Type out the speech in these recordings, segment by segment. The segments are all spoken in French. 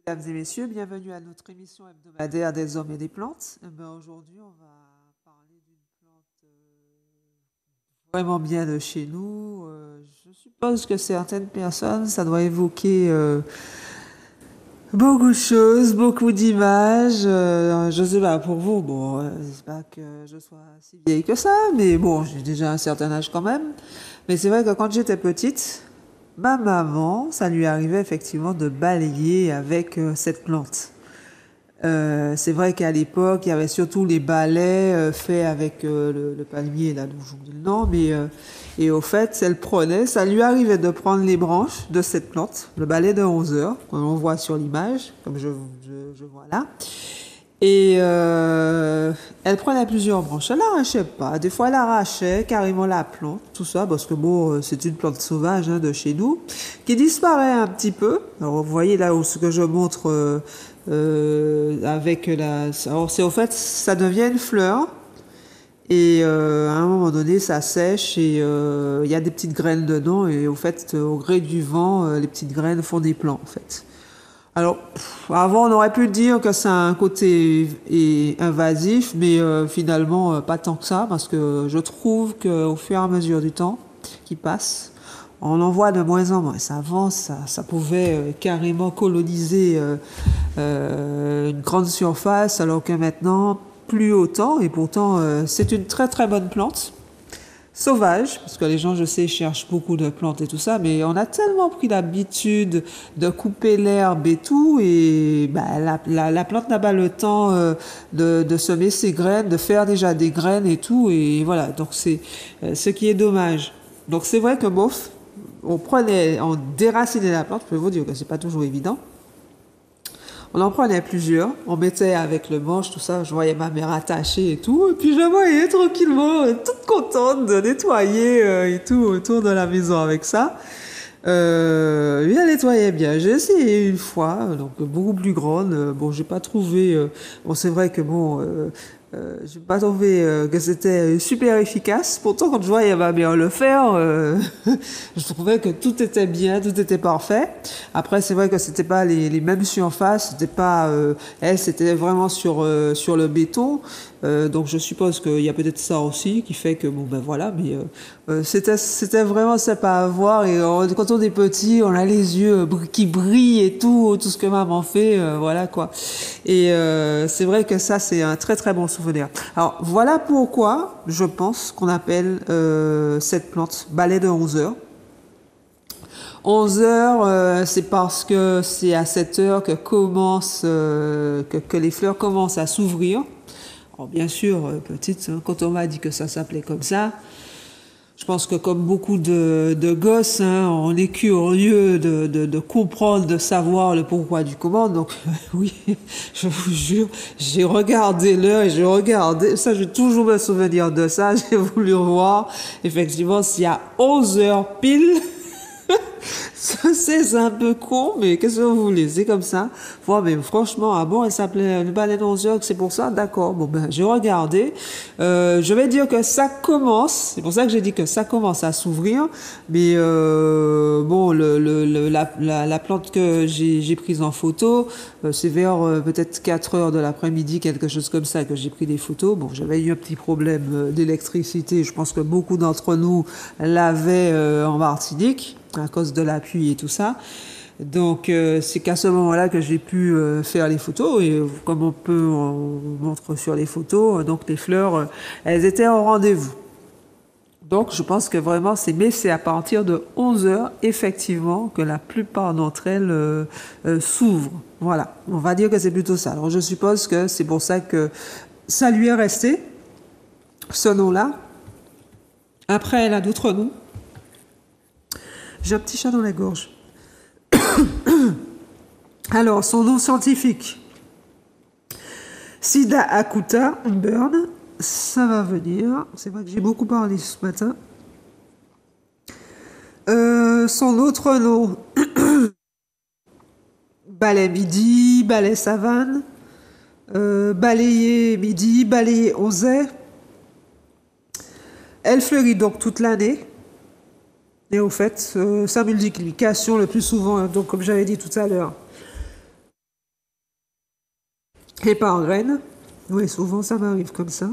Mesdames et messieurs, bienvenue à notre émission hebdomadaire des hommes et des plantes. Aujourd'hui, on va parler d'une plante vraiment bien de chez nous. Je suppose que certaines personnes, ça doit évoquer beaucoup de choses, beaucoup d'images. Je sais pas, pour vous, bon, c'est pas que je sois si vieille que ça, mais bon, j'ai déjà un certain âge quand même. Mais c'est vrai que quand j'étais petite, ma maman, ça lui arrivait effectivement de balayer avec cette plante. C'est vrai qu'à l'époque, il y avait surtout les balais faits avec le palmier, là, dont j'oublie le nom, mais et au fait, elle prenait, ça lui arrivait de prendre les branches de cette plante, le balai de 11 heures, comme on voit sur l'image, comme je vois là, et elle prenait plusieurs branches. Elle l'arrachait pas. Des fois, elle arrachait carrément la plante, tout ça, parce que bon, c'est une plante sauvage hein, de chez nous, qui disparaît un petit peu. Alors, vous voyez là où ce que je montre avec la. Alors, c'est au fait, ça devient une fleur. Et à un moment donné, ça sèche et il y a des petites graines dedans. Et au fait, au gré du vent, les petites graines font des plants, en fait. Alors, avant, on aurait pu dire que ça a un côté invasif, mais finalement, pas tant que ça, parce que je trouve qu'au fur et à mesure du temps qui passe, on en voit de moins en moins. Ça avance, ça pouvait carrément coloniser une grande surface, alors que maintenant, plus autant, et pourtant, c'est une très très bonne plante sauvage, parce que les gens, je sais, cherchent beaucoup de plantes et tout ça, mais on a tellement pris l'habitude de couper l'herbe et tout, et bah, la plante n'a pas le temps de semer ses graines, de faire déjà des graines et tout, et voilà, donc c'est ce qui est dommage. Donc c'est vrai que bof, on déracinait la plante, je peux vous dire que c'est pas toujours évident. On en prenait plusieurs, on mettait avec le manche, tout ça, je voyais ma mère attachée et tout, et puis je la voyais tranquillement, toute contente de nettoyer et tout autour de la maison avec ça. Oui, elle nettoyait bien. J'ai essayé une fois, donc beaucoup plus grande. Bon, j'ai pas trouvé. Bon, c'est vrai que bon, j'ai pas trouvé que c'était super efficace. Pourtant, quand je voyais ma mère le faire, je trouvais que tout était bien, tout était parfait. Après, c'est vrai que c'était pas les mêmes surfaces. C'était pas. Elle, c'était vraiment sur le béton. Donc, je suppose qu'il y a peut-être ça aussi qui fait que bon ben voilà. Mais c'était vraiment sympa à voir. Et quand on est petit, on a les yeux qui brillent et tout ce que maman fait, voilà quoi. Et c'est vrai que ça, c'est un très très bon souvenir. Alors voilà pourquoi je pense qu'on appelle cette plante balai de 11 heures. 11 heures, c'est parce que c'est à cette heure que que les fleurs commencent à s'ouvrir. Alors bien sûr, petite, hein, quand on m'a dit que ça s'appelait comme ça, je pense que comme beaucoup de gosses, hein, on est curieux de comprendre, de savoir le pourquoi du comment. Donc oui, je vous jure, j'ai regardé l'heure et j'ai regardé, ça je vais toujours me souvenir de ça, j'ai voulu voir. Effectivement, s'il y a 11 heures pile, c'est un peu con, mais qu'est-ce que vous voulez, c'est comme ça. Bon, mais franchement, ah bon, elle s'appelait le balai d'Onziok, c'est pour ça, d'accord. Bon, ben, j'ai regardé. Je vais dire que ça commence, c'est pour ça que j'ai dit que ça commence à s'ouvrir, mais bon, la plante que j'ai prise en photo, c'est vers peut-être 4 heures de l'après-midi, quelque chose comme ça, que j'ai pris des photos. Bon, j'avais eu un petit problème d'électricité, je pense que beaucoup d'entre nous l'avaient en Martinique à cause de la pluie et tout ça. Donc c'est qu'à ce moment-là que j'ai pu faire les photos et comme on montre sur les photos, donc les fleurs, elles étaient au rendez-vous. Donc je pense que vraiment c'est à partir de 11 heures effectivement que la plupart d'entre elles s'ouvrent. Voilà, on va dire que c'est plutôt ça. Alors je suppose que c'est pour ça que ça lui est resté ce nom-là. Après elle a d'autres noms. J'ai un petit chat dans la gorge. Alors, son nom scientifique, Sida acuta Burn, ça va venir. C'est vrai que j'ai beaucoup parlé ce matin. Son autre nom, balai midi, balai savane, balayer midi, balayer oset. Elle fleurit donc toute l'année. Et au fait, sa multiplication le plus souvent, donc comme j'avais dit tout à l'heure, et par graines. Oui, souvent ça m'arrive comme ça.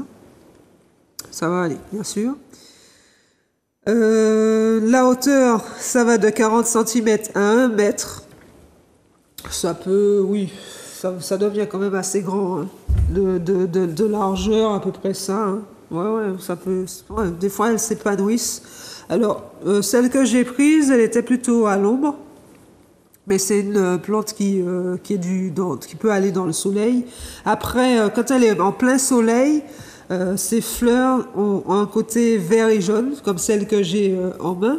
Ça va aller, bien sûr. La hauteur, ça va de 40 centimètres à 1 mètre. Ça peut, oui, ça devient quand même assez grand, hein. De largeur, à peu près ça, hein. Ouais, ouais, ça peut. Ouais, des fois, elles s'épanouissent. Alors, celle que j'ai prise, elle était plutôt à l'ombre. Mais c'est une plante qui est qui peut aller dans le soleil. Après, quand elle est en plein soleil, ses fleurs ont un côté vert et jaune, comme celle que j'ai en main.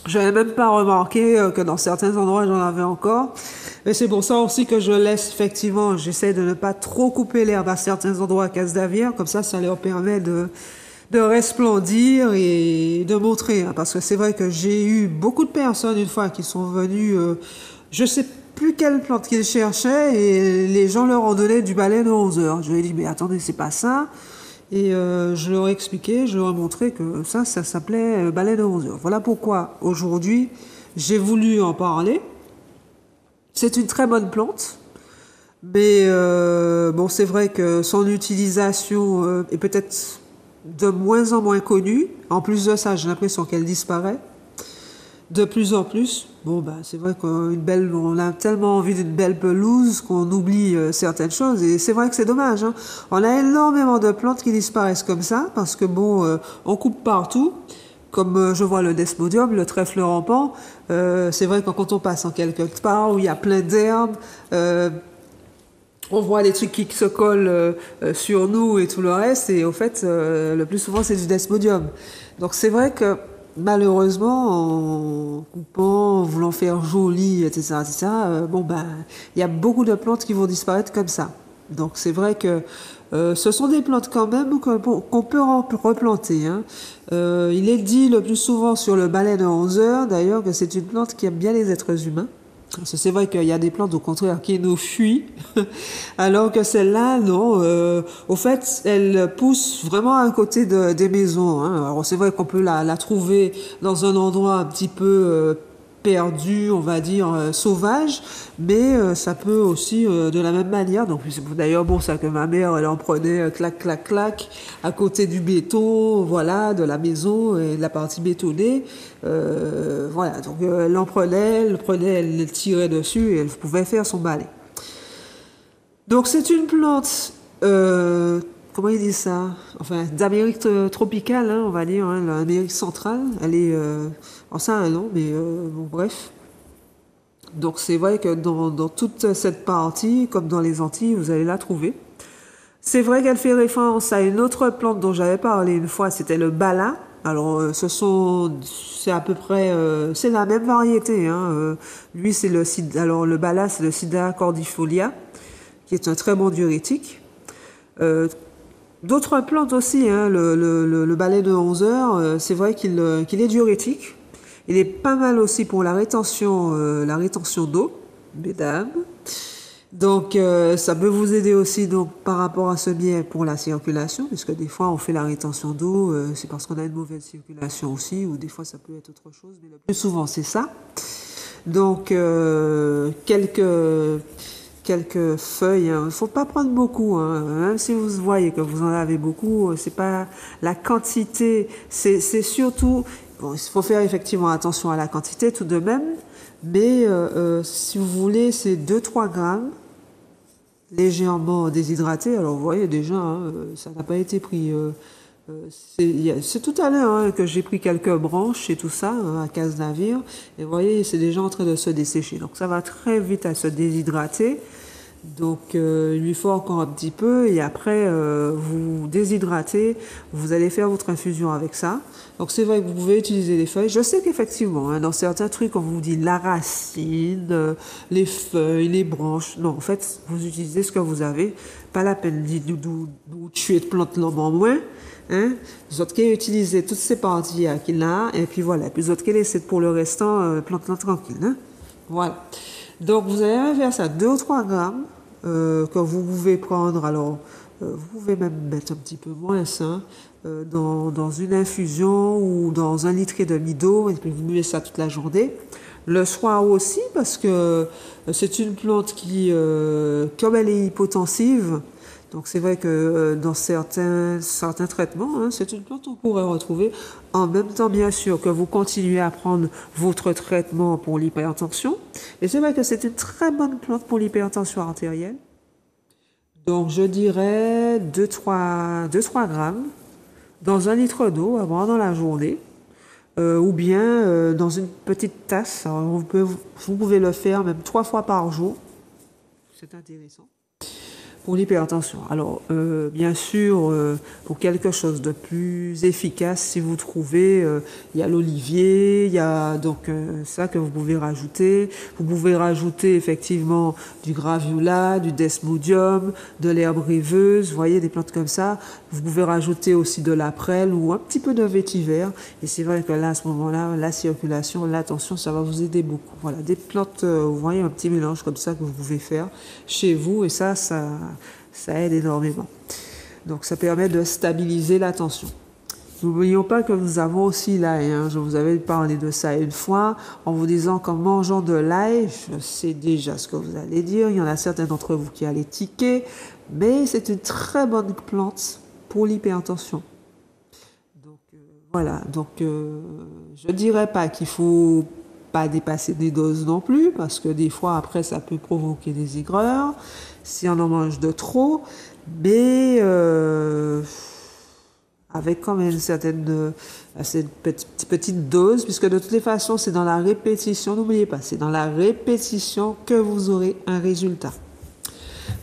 Je n'avais même pas remarqué que dans certains endroits, j'en avais encore. Et c'est pour ça aussi que je laisse, effectivement, j'essaie de ne pas trop couper l'herbe à certains endroits à Casse-d'Avière. Comme ça leur permet de resplendir et de montrer. Hein. Parce que c'est vrai que j'ai eu beaucoup de personnes, une fois, qui sont venues, je sais plus quelle plante qu'ils cherchaient, et les gens leur ont donné du balai de 11 heures. Je lui ai dit, mais attendez, c'est pas ça. Et je leur ai expliqué, je leur ai montré que ça s'appelait balai de 11 heures. Voilà pourquoi aujourd'hui j'ai voulu en parler. C'est une très bonne plante, mais bon, c'est vrai que son utilisation est peut-être de moins en moins connue. En plus de ça, j'ai l'impression qu'elle disparaît de plus en plus. Bon, bah, c'est vrai on a tellement envie d'une belle pelouse qu'on oublie certaines choses. Et c'est vrai que c'est dommage, hein. On a énormément de plantes qui disparaissent comme ça, parce que bon, on coupe partout. Comme je vois le desmodium, le trèfle rampant, c'est vrai que quand on passe en quelque part où il y a plein d'herbes, on voit les trucs qui se collent sur nous et tout le reste, et au fait, le plus souvent, c'est du desmodium. Donc c'est vrai que malheureusement, en coupant, en voulant faire joli, etc., bon ben, il y a beaucoup de plantes qui vont disparaître comme ça. Donc c'est vrai que ce sont des plantes quand même qu'on peut replanter, hein. Il est dit le plus souvent sur le balai de 11 heures, d'ailleurs, que c'est une plante qui aime bien les êtres humains. Parce que c'est vrai qu'il y a des plantes, au contraire, qui nous fuient, alors que celle-là, non. Au fait, elle pousse vraiment à côté des maisons, hein. Alors c'est vrai qu'on peut la trouver dans un endroit un petit peu perdu, on va dire, sauvage, mais ça peut aussi de la même manière. Donc c'est d'ailleurs bon ça que ma mère, elle en prenait clac, clac, clac, à côté du béton, voilà, de la maison et de la partie bétonnée. Voilà, donc elle en prenait, elle le tirait dessus et elle pouvait faire son balai. Donc c'est une plante, comment il dit ça? Enfin, d'Amérique tropicale, hein, on va dire, hein, l'Amérique centrale. Elle est, ça a un nom, mais bon, bref. Donc c'est vrai que dans toute cette partie, comme dans les Antilles, vous allez la trouver. C'est vrai qu'elle fait référence à une autre plante dont j'avais parlé une fois, c'était le bala. Alors, c'est à peu près, c'est la même variété, hein. Lui, c'est alors le bala, c'est le Sida cordifolia, qui est un très bon diurétique. D'autres plantes aussi, hein, le balai de 11 heures, c'est vrai qu'il est diurétique. Il est pas mal aussi pour la rétention d'eau, mesdames. Donc, ça peut vous aider aussi donc par rapport à ce biais pour la circulation, puisque des fois on fait la rétention d'eau, c'est parce qu'on a une mauvaise circulation aussi, ou des fois ça peut être autre chose, mais le plus souvent c'est ça. Donc, quelques feuilles, hein. Il ne faut pas prendre beaucoup, hein. Même si vous voyez que vous en avez beaucoup, c'est pas la quantité, c'est surtout, bon, il faut faire effectivement attention à la quantité tout de même, mais si vous voulez, c'est 2-3 grammes, légèrement déshydraté. Alors vous voyez déjà, hein, ça n'a pas été pris. C'est tout à l'heure hein, que j'ai pris quelques branches et tout ça hein, à Casse-d'Avière. Et vous voyez, c'est déjà en train de se dessécher. Donc ça va très vite à se déshydrater. Donc il lui faut encore un petit peu et après vous déshydratez, vous allez faire votre infusion avec ça. Donc c'est vrai que vous pouvez utiliser les feuilles. Je sais qu'effectivement, hein, dans certains trucs, on vous dit la racine, les feuilles, les branches. Non, en fait, vous utilisez ce que vous avez. Pas la peine de tuer de plantes en moins. Hein? Vous autres qui utilisez toutes ces parties qu'il a et puis voilà. Puis vous autres qui laissez pour le restant, plantes tranquille. Hein? Voilà. Donc vous allez faire ça 2 ou 3 grammes que vous pouvez prendre. Alors vous pouvez même mettre un petit peu moins ça dans une infusion ou dans 1,5 litre d'eau et puis vous buvez ça toute la journée. Le soir aussi, parce que c'est une plante qui, comme elle est hypotensive, donc c'est vrai que dans certains traitements, hein, c'est une plante qu'on pourrait retrouver en même temps, bien sûr, que vous continuez à prendre votre traitement pour l'hypertension. Et c'est vrai que c'est une très bonne plante pour l'hypertension artérielle. Donc je dirais 2-3 grammes dans 1 litre d'eau à boire dans la journée. Ou bien dans une petite tasse. Alors, vous pouvez le faire même 3 fois par jour. C'est intéressant. Pour l'hypertension. Alors, bien sûr, pour quelque chose de plus efficace, si vous trouvez, il y a l'olivier, il y a donc ça que vous pouvez rajouter. Vous pouvez rajouter effectivement du graviola, du desmodium, de l'herbe rêveuse, vous voyez, des plantes comme ça. Vous pouvez rajouter aussi de la prêle ou un petit peu de vétiver. Et c'est vrai que là, à ce moment-là, la circulation, la tension, ça va vous aider beaucoup. Voilà, des plantes, vous voyez, un petit mélange comme ça que vous pouvez faire chez vous. Et ça aide énormément. Donc ça permet de stabiliser la tension. N'oublions pas que nous avons aussi l'ail. Hein. Je vous avais parlé de ça une fois en vous disant qu'en mangeant de l'ail, je sais déjà ce que vous allez dire. Il y en a certains d'entre vous qui allaient tiquer, mais c'est une très bonne plante pour l'hypertension. Donc voilà. Donc je dirais pas qu'il faut pas dépasser des doses non plus, parce que des fois après ça peut provoquer des aigreurs si on en mange de trop, mais avec quand même cette petite dose, puisque de toutes les façons c'est dans la répétition, n'oubliez pas, c'est dans la répétition que vous aurez un résultat.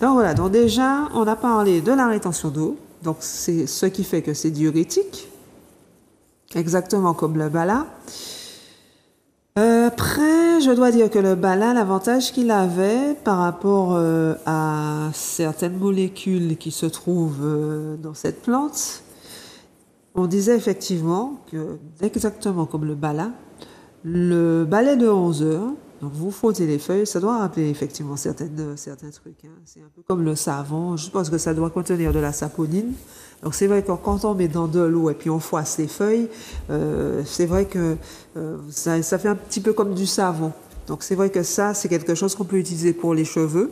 Donc voilà, donc déjà on a parlé de la rétention d'eau, donc c'est ce qui fait que c'est diurétique, exactement comme le bala. Après, je dois dire que le bala, l'avantage qu'il avait par rapport à certaines molécules qui se trouvent dans cette plante, on disait effectivement que, exactement comme le balai de 11 heures, donc vous frottez les feuilles, ça doit rappeler effectivement certains trucs. Hein. C'est un peu comme le savon, je pense que ça doit contenir de la saponine. Donc c'est vrai que quand on met dans de l'eau et puis on froisse les feuilles, c'est vrai que ça fait un petit peu comme du savon. Donc c'est vrai que ça, c'est quelque chose qu'on peut utiliser pour les cheveux.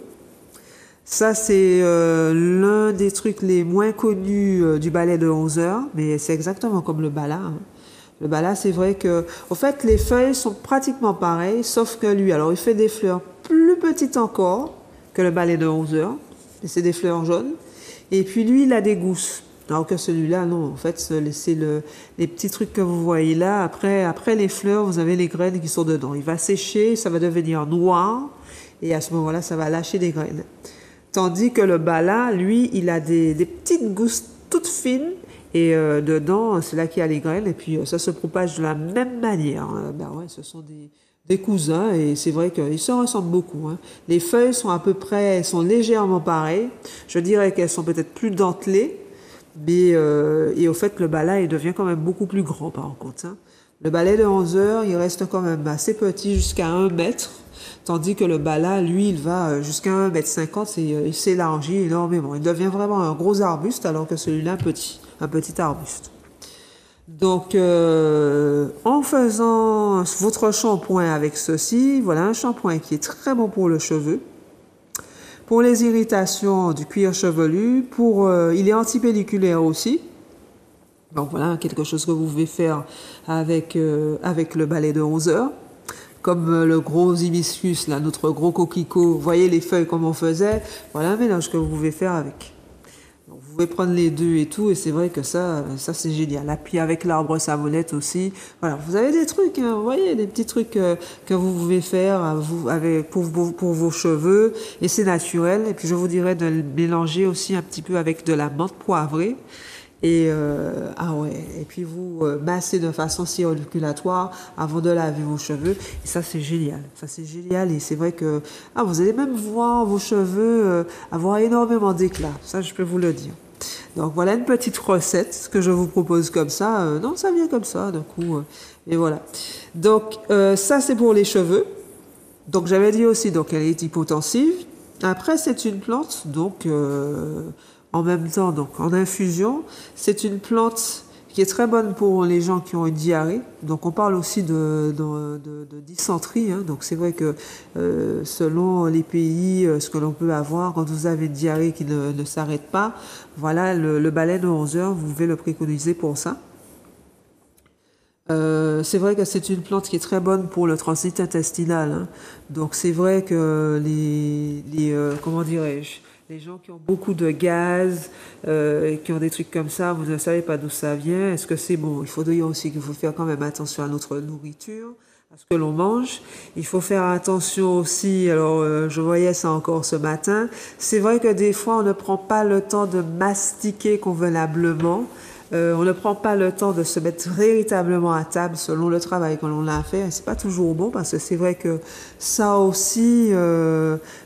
Ça, c'est l'un des trucs les moins connus du balai de 11 heures, mais c'est exactement comme le bala. Hein. Le bala, c'est vrai que, au fait, les feuilles sont pratiquement pareilles, sauf que lui, alors il fait des fleurs plus petites encore que le balai de 11 heures, mais c'est des fleurs jaunes. Et puis lui, il a des gousses. Alors que celui-là, non, en fait, c'est les petits trucs que vous voyez là. Après les fleurs, vous avez les graines qui sont dedans. Il va sécher, ça va devenir noir, et à ce moment-là, ça va lâcher des graines. Tandis que le bala, lui, il a des petites gousses toutes fines, et dedans, c'est là qu'il y a les graines, et puis ça se propage de la même manière. Ben ouais, ce sont des cousins, et c'est vrai qu'ils se ressemblent beaucoup. Hein. Les feuilles sont à peu près, sont légèrement pareilles. Je dirais qu'elles sont peut-être plus dentelées, mais et au fait, le bala, il devient quand même beaucoup plus grand, par contre. Hein. Le balai de 11 heures, il reste quand même assez petit, jusqu'à 1 mètre. Tandis que le bala, lui, il va jusqu'à 1,50 m et il s'élargit énormément. Il devient vraiment un gros arbuste, alors que celui-là, un petit arbuste. Donc, en faisant votre shampoing avec ceci, voilà un shampoing qui est très bon pour le cheveu, pour les irritations du cuir chevelu, il est antipelliculaire aussi. Donc voilà, quelque chose que vous pouvez faire avec le balai de 11 heures. Comme le gros hibiscus, là, notre gros coquelicot, vous voyez les feuilles comme on faisait, voilà un mélange que vous pouvez faire avec. Donc, vous pouvez prendre les deux et tout, et c'est vrai que ça c'est génial. Et puis avec l'arbre savonnette aussi, voilà, vous avez des trucs, hein, vous voyez, des petits trucs que vous pouvez faire pour vos cheveux, et c'est naturel. Et puis je vous dirais de le mélanger aussi un petit peu avec de la menthe poivrée. Et et puis vous massez de façon circulatoire avant de laver vos cheveux, et ça c'est génial, et c'est vrai que vous allez même voir vos cheveux avoir énormément d'éclat, ça je peux vous le dire. Donc voilà une petite recette que je vous propose comme ça, non ça vient comme ça d'un coup, et voilà. Donc ça c'est pour les cheveux. Donc j'avais dit aussi donc elle est hypotensive. Après c'est une plante donc en même temps, donc en infusion, c'est une plante qui est très bonne pour les gens qui ont une diarrhée. Donc on parle aussi de dysenterie, hein. Donc c'est vrai que selon les pays, ce que l'on peut avoir, quand vous avez une diarrhée qui ne s'arrête pas, voilà, le balai de 11 heures, vous pouvez le préconiser pour ça. C'est vrai que c'est une plante qui est très bonne pour le transit intestinal, hein. Donc c'est vrai que comment dirais-je, les gens qui ont beaucoup de gaz, qui ont des trucs comme ça, vous ne savez pas d'où ça vient. Est-ce que c'est bon? Il faut dire aussi qu'il faut faire quand même attention à notre nourriture, à ce que l'on mange. Il faut faire attention aussi, alors je voyais ça encore ce matin, c'est vrai que des fois on ne prend pas le temps de mastiquer convenablement. On ne prend pas le temps de se mettre véritablement à table selon le travail que l'on a à faire. C'est pas toujours bon parce que c'est vrai que ça aussi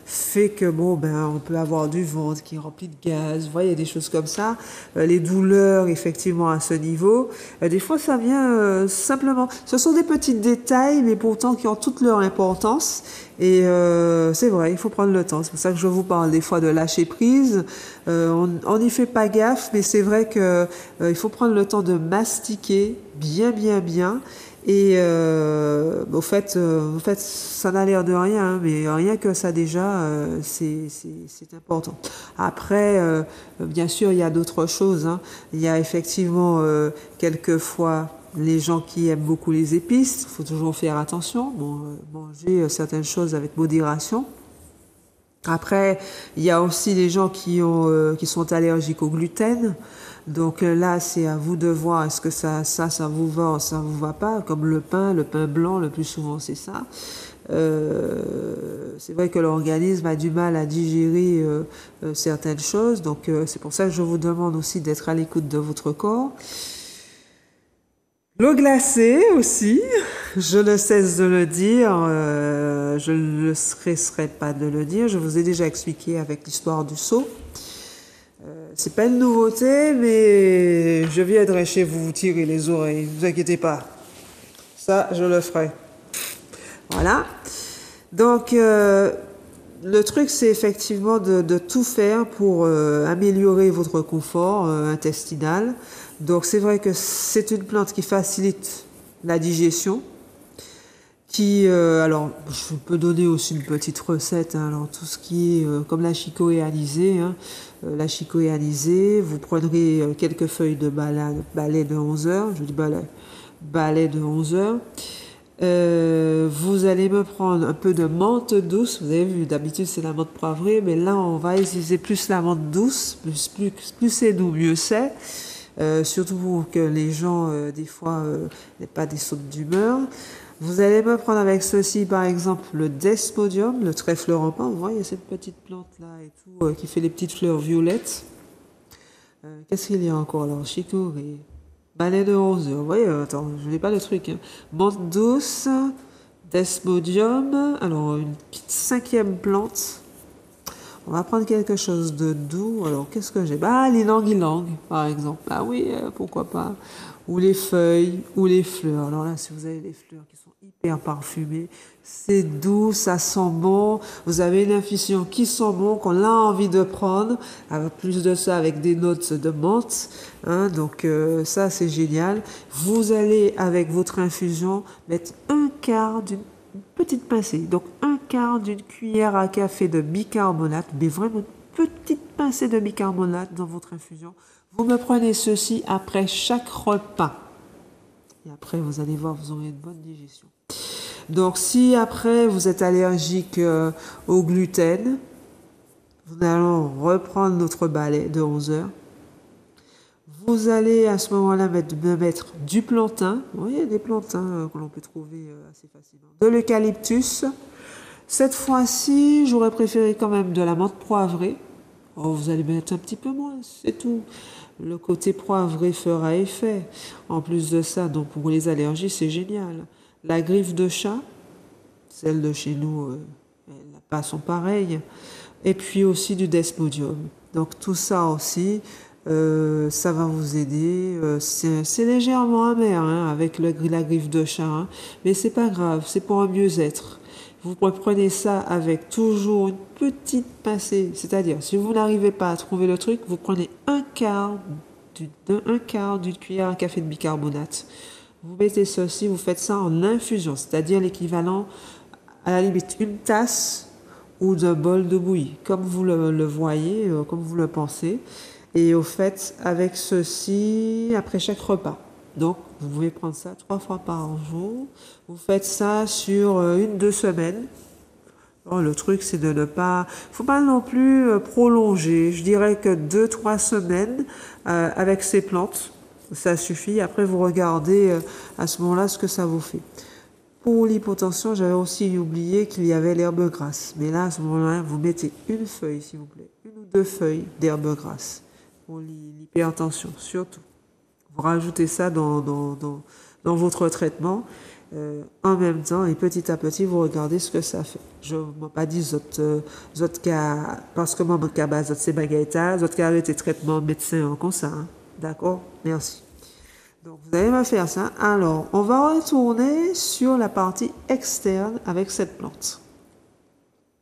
fait que bon ben on peut avoir du ventre qui est rempli de gaz. Vous voyez des choses comme ça. Les douleurs effectivement à ce niveau. Des fois ça vient simplement. Ce sont des petits détails mais pourtant qui ont toute leur importance. Et c'est vrai, il faut prendre le temps. C'est pour ça que je vous parle des fois de lâcher prise. On n'y fait pas gaffe, mais c'est vrai que il faut prendre le temps de mastiquer bien. Et au fait, ça n'a l'air de rien, hein, mais rien que ça déjà, c'est important. Après, bien sûr, il y a d'autres choses, hein. Il y a effectivement quelquefois les gens qui aiment beaucoup les épices. Il faut toujours faire attention, manger certaines choses avec modération. Après, il y a aussi les gens qui sont allergiques au gluten. Donc là, c'est à vous de voir est-ce que ça vous va ou ça vous va pas. Comme le pain blanc, le plus souvent c'est ça. C'est vrai que l'organisme a du mal à digérer certaines choses. Donc c'est pour ça que je vous demande aussi d'être à l'écoute de votre corps. L'eau glacée aussi, je ne cesse de le dire, je ne le cesserai pas de le dire, je vous ai déjà expliqué avec l'histoire du seau. C'est pas une nouveauté, mais je viendrai chez vous vous tirer les oreilles, ne vous inquiétez pas. Ça, je le ferai. Voilà. Donc, le truc, c'est effectivement de tout faire pour améliorer votre confort intestinal. Donc c'est vrai que c'est une plante qui facilite la digestion, alors je peux donner aussi une petite recette, hein. Alors tout ce qui est comme la chicoéanisée, hein, la chicoéanisée, vous prendrez quelques feuilles de balai de 11 heures, je dis balai de 11 heures. Vous allez me prendre un peu de menthe douce. Vous avez vu, d'habitude c'est la menthe poivrée, mais là on va utiliser plus la menthe douce, plus c'est doux, mieux c'est. Surtout pour que les gens, des fois, n'aient pas des sautes d'humeur. Vous allez me prendre avec ceci, par exemple, le Desmodium, le trèfle rampant. Vous voyez cette petite plante-là et tout, qui fait les petites fleurs violettes. Qu'est-ce qu'il y a encore alors? Chicorée, balai de 11 heures. Vous voyez, attends, je n'ai pas le truc, hein. Menthe douce, Desmodium. Alors, une petite 5e plante. On va prendre quelque chose de doux. Alors, qu'est-ce que j'ai? L'ylang-ylang, par exemple. Ah oui, pourquoi pas. Ou les feuilles, ou les fleurs. Alors là, si vous avez des fleurs qui sont hyper parfumées, c'est doux, ça sent bon. Vous avez une infusion qui sent bon, qu'on a envie de prendre. Avec plus de ça, avec des notes de menthe, hein. Donc, ça, c'est génial. Vous allez, avec votre infusion, mettre un quart d'une petite pincée. Donc, un quart d'une cuillère à café de bicarbonate, mais vraiment une petite pincée de bicarbonate dans votre infusion. Vous me prenez ceci après chaque repas. Et après, vous allez voir, vous aurez une bonne digestion. Donc, si après, vous êtes allergique au gluten, nous allons reprendre notre balai de 11 heures. Vous allez à ce moment-là me mettre du plantain. Vous voyez, des plantains que l'on peut trouver assez facilement. De l'eucalyptus. Cette fois-ci, j'aurais préféré quand même de la menthe poivrée. Oh, vous allez mettre un petit peu moins, c'est tout. Le côté poivré fera effet. En plus de ça, donc pour les allergies, c'est génial. La griffe de chat, celle de chez nous, elles n'a pas son pareil. Et puis aussi du Desmodium. Donc tout ça aussi, ça va vous aider. C'est légèrement amer, hein, avec la griffe de chat, hein, mais c'est pas grave, c'est pour un mieux-être. Vous prenez ça avec toujours une petite pincée, c'est-à-dire si vous n'arrivez pas à trouver le truc, vous prenez un quart un quart d'une cuillère à café de bicarbonate. Vous mettez ceci, vous faites ça en infusion, c'est-à-dire l'équivalent, à la limite, une tasse ou d'un bol de bouillie, comme vous le voyez, comme vous le pensez. Et au fait, avec ceci, après chaque repas. Donc, vous pouvez prendre ça 3 fois par jour. Vous faites ça sur 1, 2 semaines. Alors, le truc, c'est de ne pas... faut pas non plus prolonger. Je dirais que 2, 3 semaines avec ces plantes, ça suffit. Après, vous regardez à ce moment-là ce que ça vous fait. Pour l'hypotension, j'avais aussi oublié qu'il y avait l'herbe grasse. Mais là, à ce moment-là, vous mettez une feuille, s'il vous plaît. 1 ou 2 feuilles d'herbe grasse pour l'hypertension, surtout. Vous rajoutez ça dans votre traitement en même temps et petit à petit, vous regardez ce que ça fait. Je ne m'en pas dit autres cas, parce que moi, mon cas base, c'est bagaïta, autres cas arrêté traitement médecin comme ça. Hein. D'accord? Merci. Donc, vous allez me faire ça. Alors, on va retourner sur la partie externe avec cette plante.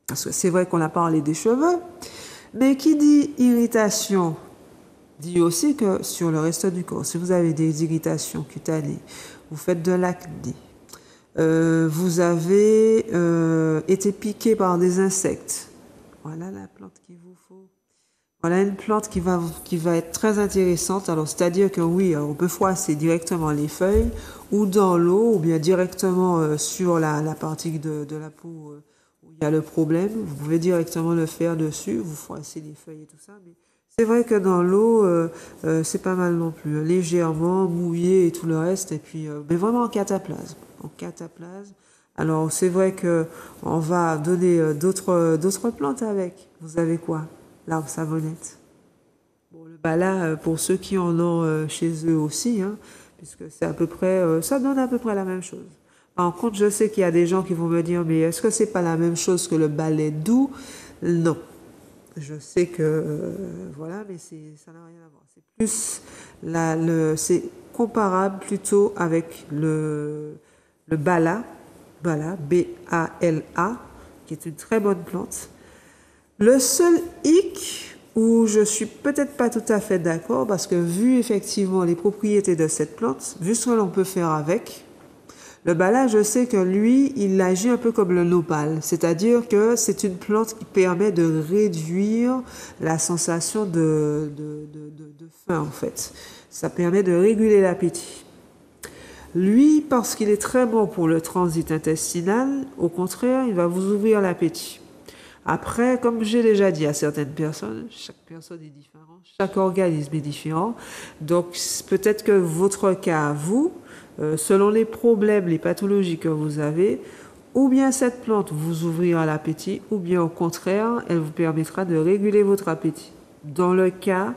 Parce que c'est vrai qu'on a parlé des cheveux, mais qui dit irritation dit aussi que sur le reste du corps, si vous avez des irritations cutanées, vous faites de l'acné, vous avez été piqué par des insectes, voilà la plante qu'il vous faut. Voilà une plante qui va être très intéressante. Alors, c'est-à-dire que oui, on peut froisser directement les feuilles ou dans l'eau ou bien directement sur la partie de la peau où il y a le problème. Vous pouvez directement le faire dessus, vous froissez les feuilles et tout ça. Mais c'est vrai que dans l'eau, c'est pas mal non plus. Légèrement mouillé et tout le reste. Et puis, mais vraiment en cataplasme. En cataplasme. Alors, c'est vrai que on va donner d'autres plantes avec. Vous avez quoi? L'arbre savonnette. Bon, le bala, pour ceux qui en ont chez eux aussi, hein, puisque c'est à peu près, ça donne à peu près la même chose. Par contre, je sais qu'il y a des gens qui vont me dire, mais est-ce que c'est pas la même chose que le balai doux? Non. Je sais que, voilà, mais ça n'a rien à voir. C'est plus, c'est comparable plutôt avec le bala, B-A-L-A, qui est une très bonne plante. Le seul hic où je suis peut-être pas tout à fait d'accord, parce que vu effectivement les propriétés de cette plante, vu ce que l'on peut faire avec, le bala, je sais que lui, il agit un peu comme le nopal, c'est-à-dire que c'est une plante qui permet de réduire la sensation de faim en fait. Ça permet de réguler l'appétit. Lui, parce qu'il est très bon pour le transit intestinal, au contraire, il va vous ouvrir l'appétit. Après, comme j'ai déjà dit à certaines personnes, chaque personne est différente, chaque organisme est différent. Donc, peut-être que votre cas à vous, selon les problèmes, les pathologies que vous avez, ou bien cette plante vous ouvrira l'appétit, ou bien au contraire, elle vous permettra de réguler votre appétit. Dans le cas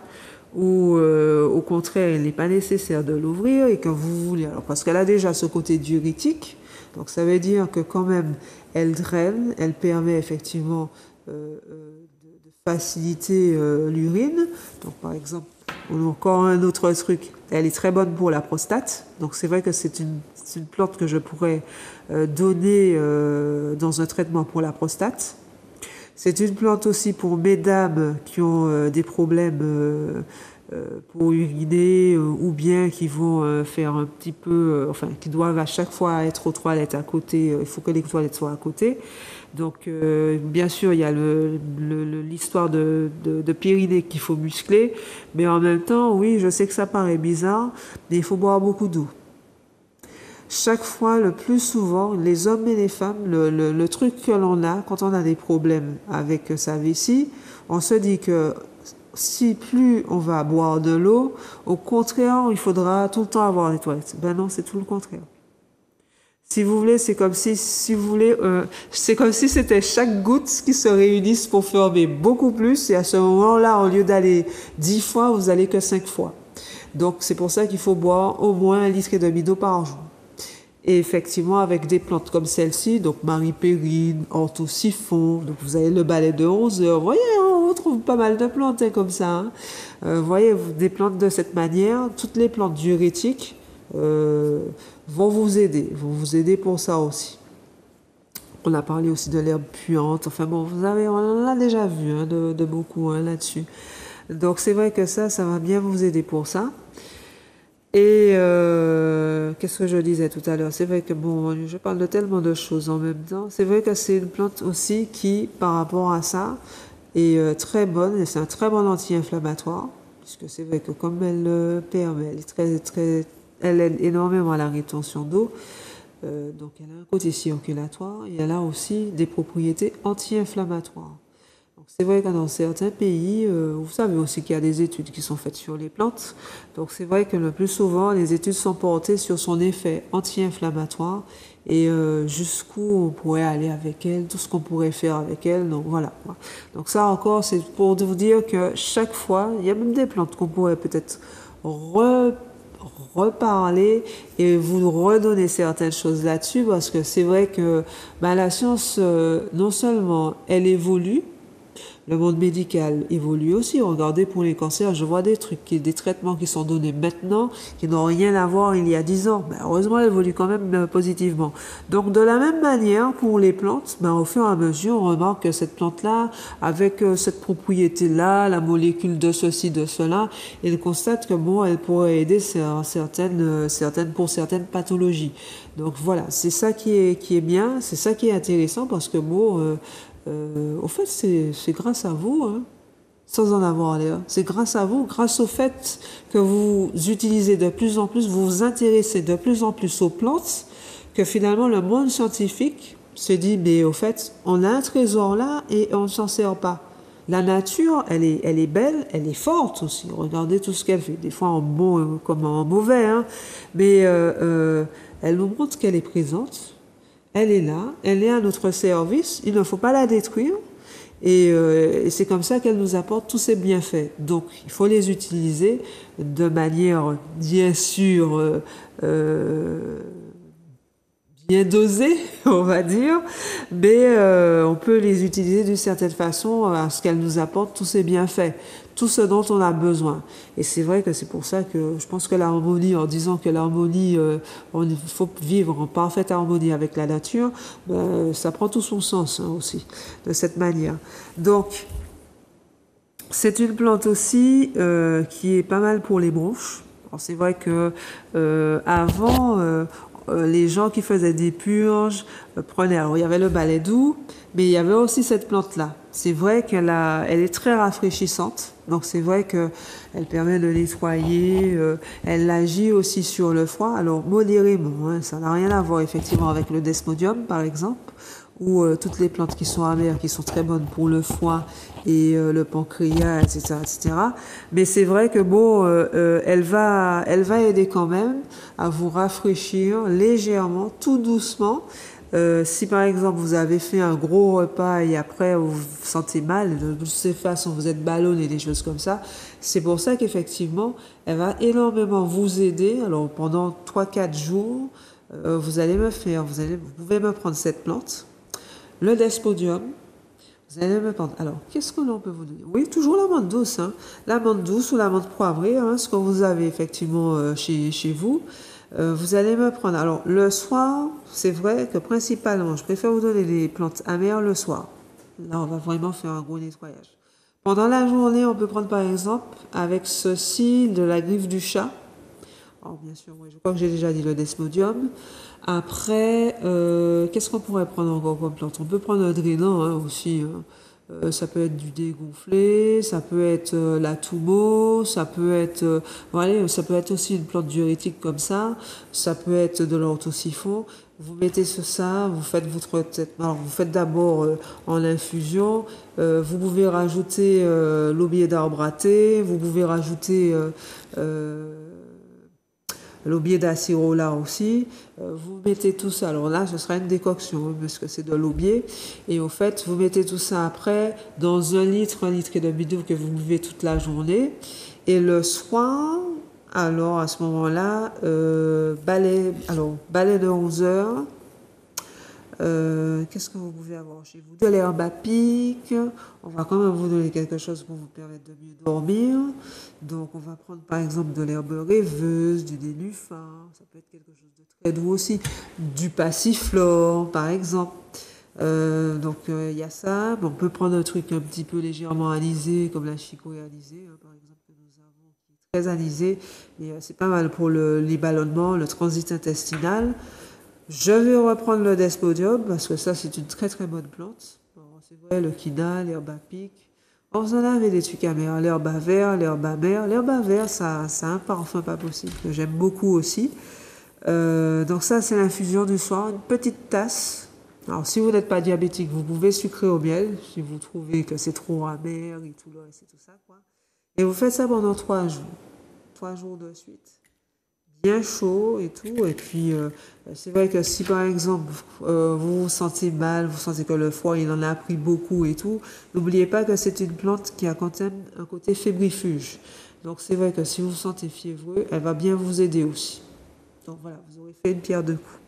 où, au contraire, il n'est pas nécessaire de l'ouvrir et que vous voulez, alors parce qu'elle a déjà ce côté diurétique, donc ça veut dire que quand même, elle draine, elle permet effectivement de faciliter l'urine. Donc par exemple, on a encore un autre truc, elle est très bonne pour la prostate. Donc c'est vrai que c'est une plante que je pourrais donner dans un traitement pour la prostate. C'est une plante aussi pour mesdames qui ont des problèmes pour uriner ou bien qui vont faire un petit peu, enfin qui doivent à chaque fois être aux toilettes à côté, il faut que les toilettes soient à côté. Donc bien sûr il y a l'histoire de périnée qu'il faut muscler, mais en même temps oui je sais que ça paraît bizarre, mais il faut boire beaucoup d'eau. Chaque fois, le plus souvent, les hommes et les femmes, le truc que l'on a quand on a des problèmes avec sa vessie, on se dit que si plus on va boire de l'eau, au contraire, il faudra tout le temps avoir des toilettes. Ben non, c'est tout le contraire. Si vous voulez, c'est comme si vous voulez, c'est comme si c'était chaque goutte qui se réunissent pour former beaucoup plus. Et à ce moment-là, au lieu d'aller 10 fois, vous allez que 5 fois. Donc, c'est pour ça qu'il faut boire au moins 1,5 litre d'eau par jour. Et effectivement, avec des plantes comme celle-ci, donc Marie-Périne, Orthosiphon, donc vous avez le balai de 11 heures. Vous voyez, on trouve pas mal de plantes comme ça. Hein. Vous voyez, des plantes de cette manière, toutes les plantes diurétiques vont vous aider pour ça aussi. On a parlé aussi de l'herbe puante. Enfin bon, on en a déjà vu hein, de beaucoup hein, là-dessus. Donc c'est vrai que ça va bien vous aider pour ça. Et qu'est-ce que je disais tout à l'heure? C'est vrai que bon, je parle de tellement de choses en même temps. C'est vrai que c'est une plante aussi qui, par rapport à ça, est très bonne. Et c'est un très bon anti-inflammatoire, puisque c'est vrai que comme elle le permet, elle aide énormément à la rétention d'eau. Donc elle a un côté circulatoire et elle a aussi des propriétés anti-inflammatoires. Donc c'est vrai que dans certains pays, vous savez aussi qu'il y a des études qui sont faites sur les plantes. Donc c'est vrai que le plus souvent, les études sont portées sur son effet anti-inflammatoire et jusqu'où on pourrait aller avec elle, tout ce qu'on pourrait faire avec elle. Donc voilà. Donc ça encore, c'est pour vous dire que chaque fois, il y a même des plantes qu'on pourrait peut-être reparler et vous redonner certaines choses là-dessus parce que c'est vrai que ben, la science, non seulement elle évolue, le monde médical évolue aussi. Regardez pour les cancers, je vois des trucs, des traitements qui sont donnés maintenant, qui n'ont rien à voir il y a 10 ans. Ben, heureusement, elle évolue quand même positivement. Donc, de la même manière, pour les plantes, ben, au fur et à mesure, on remarque que cette plante-là, avec cette propriété-là, la molécule de ceci, de cela, elle constate que bon, elle pourrait aider pour certaines pathologies. Donc voilà, c'est ça qui est bien, c'est ça qui est intéressant parce que bon, au fait, c'est grâce à vous, hein, sans en avoir l'air. C'est grâce à vous, grâce au fait que vous utilisez de plus en plus, vous vous intéressez de plus en plus aux plantes, que finalement le monde scientifique se dit, mais au fait, on a un trésor là et on ne s'en sert pas. La nature, elle est belle, elle est forte aussi. Regardez tout ce qu'elle fait, des fois en bon comme en mauvais, hein, mais elle nous montre qu'elle est présente. Elle est là, elle est à notre service, il ne faut pas la détruire. Et c'est comme ça qu'elle nous apporte tous ses bienfaits. Donc, il faut les utiliser de manière, bien sûr, bien dosée, on va dire, mais on peut les utiliser d'une certaine façon à ce qu'elles nous apportent tous ces bienfaits, tout ce dont on a besoin. Et c'est vrai que c'est pour ça que je pense que l'harmonie, en disant que l'harmonie, il faut vivre en parfaite harmonie avec la nature, ben, ça prend tout son sens hein, aussi, de cette manière. Donc, c'est une plante aussi qui est pas mal pour les bronches. Alors, c'est vrai que avant, les gens qui faisaient des purges prenaient. Alors, il y avait le balai doux, mais il y avait aussi cette plante-là. C'est vrai elle est très rafraîchissante. Donc, c'est vrai que elle permet de nettoyer. Elle agit aussi sur le foie. Alors, modérément, hein, ça n'a rien à voir effectivement avec le desmodium, par exemple, ou toutes les plantes qui sont amères, qui sont très bonnes pour le foie et le pancréas, etc., etc. Mais c'est vrai que bon, elle va aider quand même à vous rafraîchir légèrement, tout doucement. Si par exemple vous avez fait un gros repas et après vous vous sentez mal, de toutes ces façons vous êtes ballonné, des choses comme ça, c'est pour ça qu'effectivement elle va énormément vous aider. Alors pendant 3-4 jours, vous pouvez me prendre cette plante, le desmodium. Vous allez me prendre. Alors, qu'est-ce que l'on peut vous donner? Oui, toujours la menthe douce. Hein. La menthe douce ou la menthe poivrée, hein, ce que vous avez effectivement chez vous. Vous allez me prendre. Alors, le soir, c'est vrai que principalement, je préfère vous donner des plantes amères le soir. Là, on va vraiment faire un gros nettoyage. Pendant la journée, on peut prendre par exemple, avec ceci, de la griffe du chat. Alors, bien sûr, oui, je crois que j'ai déjà dit le desmodium. Après, qu'est-ce qu'on pourrait prendre encore comme plante? On peut prendre un drainant hein, aussi. Hein. Ça peut être du dégonflé, ça peut être la toumo, ça peut être, voilà, ça peut être aussi une plante diurétique comme ça peut être de l'orthosiphon. Vous mettez sur ça, vous faites votre traitement. Alors, vous faites d'abord en infusion. Vous pouvez rajouter l'aubier d'arbre à thé. Vous pouvez rajouter l'aubier d'acérola aussi. Vous mettez tout ça. Alors là, ce sera une décoction, hein, parce que c'est de l'aubier. Et au fait, vous mettez tout ça après dans 1 litre et demi d'eau que vous buvez toute la journée. Et le soir, alors à ce moment-là, balai de 11 heures. Qu'est-ce que vous pouvez avoir chez vous? De l'herbe à pic. On va quand même vous donner quelque chose pour vous permettre de mieux dormir. Donc, on va prendre par exemple de l'herbe rêveuse, du nénuphar. Ça peut être quelque chose de très doux aussi. Du passiflore, par exemple. Il y a ça. On peut prendre un truc un petit peu légèrement anisé, comme la chicorée anisée, hein, par exemple, que nous avons, qui est très anisée. Et c'est pas mal pour les ballonnements, le transit intestinal. Je vais reprendre le Desmodium, parce que ça, c'est une très très bonne plante. C'est vrai, le quina, l'herbe à pic. Vous en avez des trucs amers, l'herbe à vert, l'herbe à mer. L'herbe à vert, ça a un parfum pas possible, que j'aime beaucoup aussi. Donc ça, c'est l'infusion du soir, une petite tasse. Alors, si vous n'êtes pas diabétique, vous pouvez sucrer au miel, si vous trouvez que c'est trop amer et tout le reste et tout ça, quoi. Et vous faites ça pendant 3 jours. 3 jours de suite. Bien chaud et tout. Et puis, c'est vrai que si par exemple, vous vous sentez mal, vous sentez que le foie, il en a pris beaucoup et tout, n'oubliez pas que c'est une plante qui a quand même un côté fébrifuge. Donc, c'est vrai que si vous vous sentez fiévreux, elle va bien vous aider aussi. Donc voilà, vous aurez fait une pierre deux coups.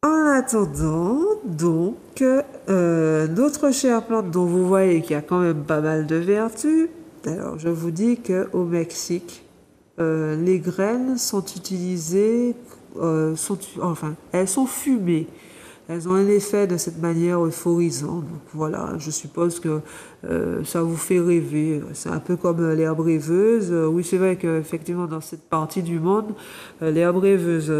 En attendant, donc, notre chère plante dont vous voyez qu'il y a quand même pas mal de vertus, alors je vous dis qu'au Mexique, les graines sont utilisées, elles sont fumées. Elles ont un effet de cette manière euphorisant. Donc voilà, je suppose que ça vous fait rêver. C'est un peu comme l'herbe rêveuse. Oui, c'est vrai qu'effectivement, dans cette partie du monde, l'herbe rêveuse,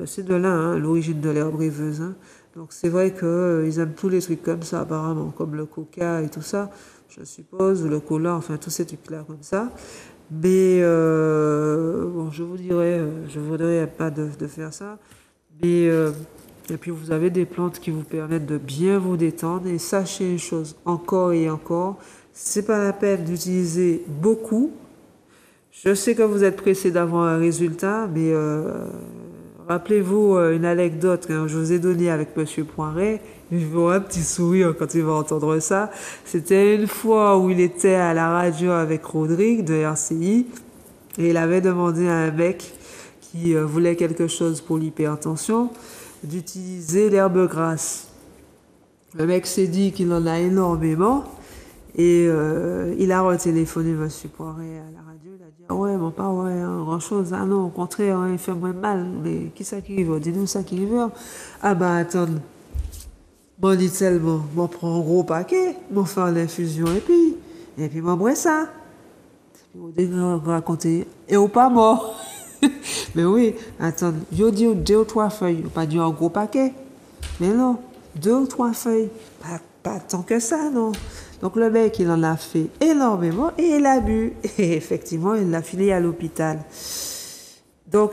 c'est de là, hein, l'origine de l'herbe rêveuse. Hein. Donc c'est vrai qu'ils aiment tous les trucs comme ça, apparemment, comme le coca et tout ça, je suppose, ou le cola, enfin tous ces trucs-là comme ça. Mais bon, je vous dirais, je ne voudrais pas de faire ça. Mais et puis vous avez des plantes qui vous permettent de bien vous détendre. Et sachez une chose, encore et encore, c'est pas la peine d'utiliser beaucoup. Je sais que vous êtes pressé d'avoir un résultat, mais rappelez-vous une anecdote que je vous ai donnée avec Monsieur Poiret. Il va un petit sourire quand il va entendre ça. C'était une fois où il était à la radio avec Rodrigue de RCI et il avait demandé à un mec qui voulait quelque chose pour l'hypertension d'utiliser l'herbe grasse. Le mec s'est dit qu'il en a énormément et il a retéléphoné M. Poiret à la radio. Il a dit ah ouais, bon, pas ouais, hein, grand chose. Ah non, au contraire, hein, il fait moins mal. Mais qui ça qui veut? Dis-nous ça qui veut. Ah bah attends, m'en dit tellement, m'en prend un gros paquet, m'en fait l'infusion et puis m'en boit ça. Et puis on raconter, et au pas mort. Mais oui, attends, yo dit 2 ou 3 feuilles, pas dit un gros paquet. Mais non, 2 ou 3 feuilles. Pas tant que ça, non. Donc le mec, il en a fait énormément et il a bu. Et effectivement, il l'a filé à l'hôpital. Donc,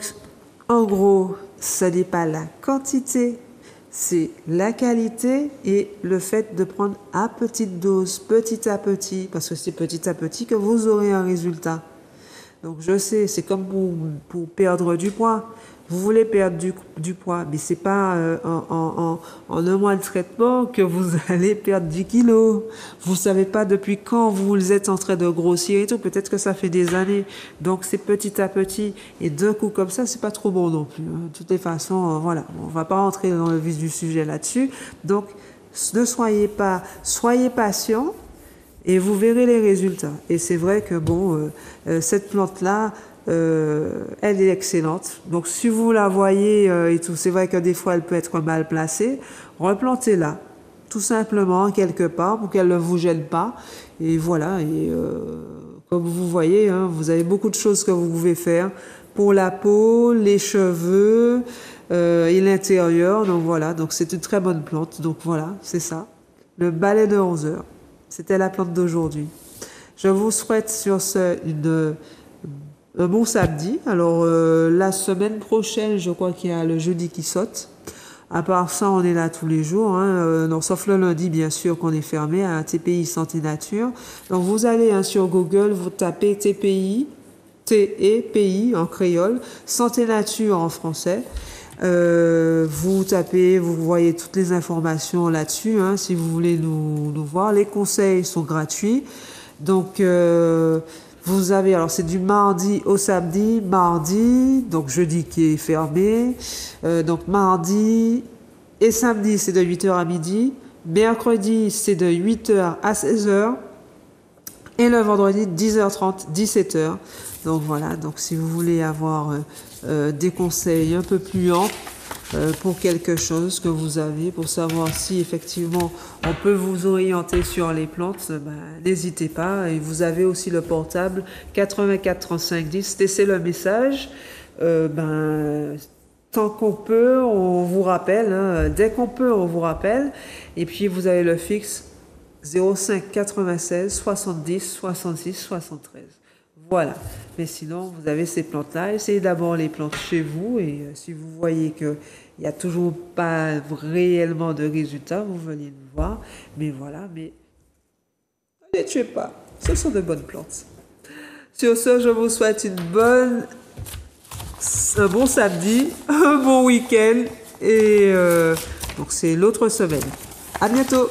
en gros, ce n'est pas la quantité, c'est la qualité et le fait de prendre à petite dose, petit à petit, parce que c'est petit à petit que vous aurez un résultat. Donc je sais, c'est comme pour perdre du poids. Vous voulez perdre du poids, mais c'est pas en un mois de traitement que vous allez perdre 10 kilos. Vous savez pas depuis quand vous êtes en train de grossir et tout. Peut-être que ça fait des années. Donc c'est petit à petit. Et d'un coup comme ça, c'est pas trop bon non plus. Hein. De toutes les façons, voilà. On va pas rentrer dans le vif du sujet là-dessus. Donc ne soyez patient. Et vous verrez les résultats. Et c'est vrai que bon, cette plante-là, elle est excellente. Donc si vous la voyez et tout, c'est vrai que des fois elle peut être mal placée. Replantez-la, tout simplement quelque part pour qu'elle ne vous gêne pas. Et voilà. Et comme vous voyez, hein, vous avez beaucoup de choses que vous pouvez faire pour la peau, les cheveux et l'intérieur. Donc voilà. Donc c'est une très bonne plante. Donc voilà, c'est ça. Le balai de 11 heures. C'était la plante d'aujourd'hui. Je vous souhaite sur ce un bon samedi. Alors, la semaine prochaine, je crois qu'il y a le jeudi qui saute. À part ça, on est là tous les jours. Hein. Non, sauf le lundi, bien sûr, qu'on est fermé à TPI Santé Nature. Donc, vous allez hein, sur Google, vous tapez TPI, TEPI en créole, Santé Nature en français. Vous tapez, vous voyez toutes les informations là-dessus, hein, si vous voulez nous voir. Les conseils sont gratuits. Donc, vous avez, alors c'est du mardi au samedi, mardi, donc jeudi qui est fermé. Donc mardi et samedi, c'est de 8h à midi. Mercredi, c'est de 8h à 16h. Et le vendredi, 10h30, 17h. Donc voilà, donc si vous voulez avoir des conseils un peu plus amples, pour quelque chose que vous avez, pour savoir si effectivement on peut vous orienter sur les plantes, ben, n'hésitez pas. Et vous avez aussi le portable 84 35 10. Laissez le message. Ben, tant qu'on peut, on vous rappelle. Hein. Dès qu'on peut, on vous rappelle. Et puis vous avez le fixe 05 96 70 66 73. Voilà. Mais sinon, vous avez ces plantes-là. Essayez d'abord les plantes chez vous. Et si vous voyez qu'il n'y a toujours pas réellement de résultats, vous venez nous voir. Mais voilà, mais ne les tuez pas. Ce sont de bonnes plantes. Sur ce, je vous souhaite un bon samedi, un bon week-end. Et donc, c'est l'autre semaine. À bientôt!